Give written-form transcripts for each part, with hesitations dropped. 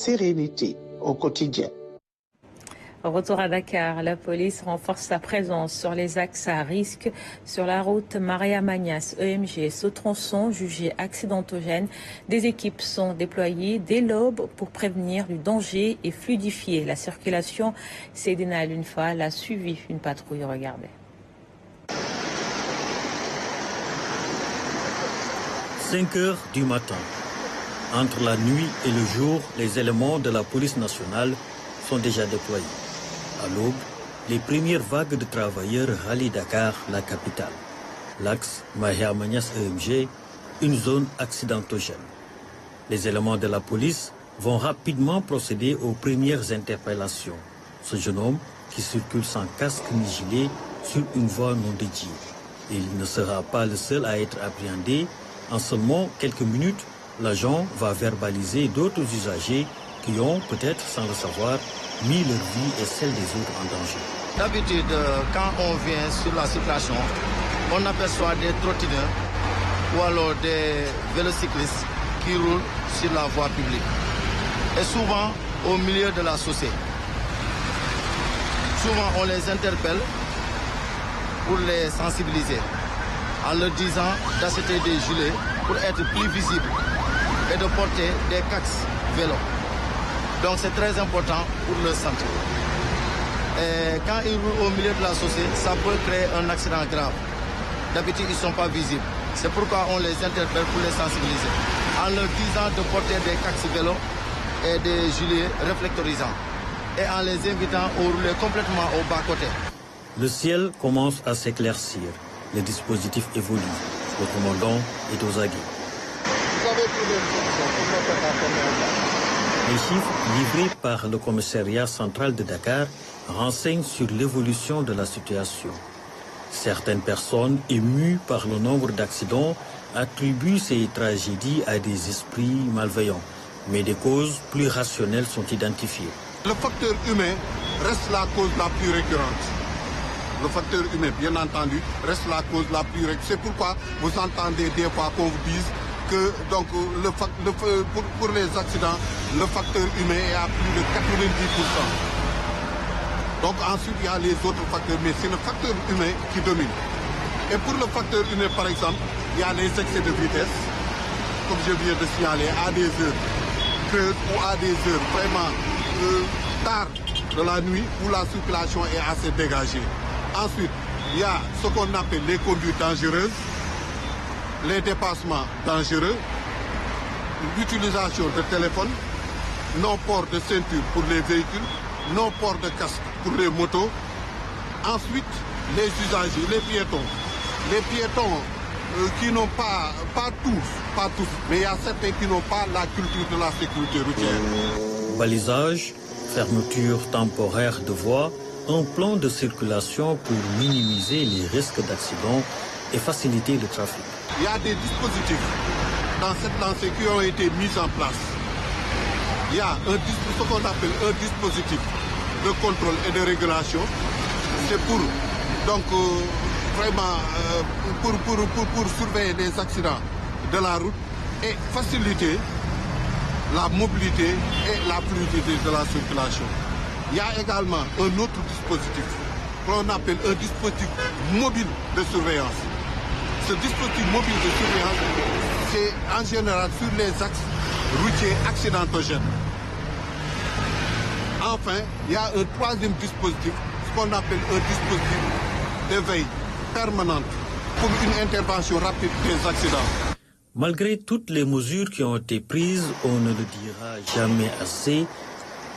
sérénité au quotidien. Retour à Dakar, la police renforce sa présence sur les axes à risque sur la route Maria-Magnas-EMG. Ce tronçon jugé accidentogène, des équipes sont déployées dès l'aube pour prévenir du danger et fluidifier la circulation. Seydina Lunfal a suivi une patrouille. Regardez. 5 heures du matin. Entre la nuit et le jour, les éléments de la police nationale sont déjà déployés. À l'aube, les premières vagues de travailleurs rallient Dakar, la capitale. L'axe Maria-Magnas-EMG, une zone accidentogène. Les éléments de la police vont rapidement procéder aux premières interpellations. Ce jeune homme qui circule sans casque ni gilet sur une voie non dédiée. Il ne sera pas le seul à être appréhendé. En seulement quelques minutes, l'agent va verbaliser d'autres usagers qui ont, peut-être sans le savoir, mis leur vie et celle des autres en danger. D'habitude, quand on vient sur la circulation, on aperçoit des trottineurs ou alors des vélocyclistes qui roulent sur la voie publique. Et souvent au milieu de la chaussée. Souvent on les interpelle pour les sensibiliser en leur disant d'acheter des gilets pour être plus visibles et de porter des casques vélo. Donc c'est très important pour leur santé. Et quand ils roulent au milieu de la chaussée, ça peut créer un accident grave. D'habitude, ils ne sont pas visibles. C'est pourquoi on les interpelle pour les sensibiliser, en leur disant de porter des casques vélo et des gilets réflectorisants, et en les invitant à rouler complètement au bas-côté. Le ciel commence à s'éclaircir. Le dispositif évolue. Le commandant est aux aguets. Vous avez trouvé une solution pour notre accompagnement. Les chiffres livrés par le commissariat central de Dakar renseignent sur l'évolution de la situation. Certaines personnes émues par le nombre d'accidents attribuent ces tragédies à des esprits malveillants, mais des causes plus rationnelles sont identifiées. Le facteur humain reste la cause la plus récurrente. Le facteur humain, bien entendu, reste la cause la plus récurrente. C'est pourquoi vous entendez des fois qu'on vous dise que donc, pour les accidents, le facteur humain est à plus de 90%. Donc ensuite, il y a les autres facteurs, mais c'est le facteur humain qui domine. Et pour le facteur humain, par exemple, il y a les excès de vitesse, comme je viens de signaler, à des heures creuses ou à des heures vraiment tard de la nuit où la circulation est assez dégagée. Ensuite, il y a ce qu'on appelle les conduites dangereuses, les dépassements dangereux, l'utilisation de téléphone, non-port de ceinture pour les véhicules, non-port de casque pour les motos. Ensuite, les usagers, les piétons. Les piétons qui n'ont pas tous, mais il y a certains qui n'ont pas la culture de la sécurité routière. Balisage, fermeture temporaire de voies, un plan de circulation pour minimiser les risques d'accident et faciliter le trafic. Il y a des dispositifs dans cette lancée qui ont été mis en place. Il y a ce qu'on appelle un dispositif de contrôle et de régulation. C'est pour donc vraiment pour surveiller les accidents de la route et faciliter la mobilité et la fluidité de la circulation. Il y a également un autre dispositif qu'on appelle un dispositif mobile de surveillance. Ce dispositif mobile de surveillance, c'est en général sur les axes routiers accidentogènes. Enfin, il y a un troisième dispositif, ce qu'on appelle un dispositif de veille permanente pour une intervention rapide des accidents. Malgré toutes les mesures qui ont été prises, on ne le dira jamais assez,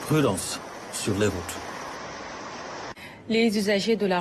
prudence sur les routes. Les usagers de la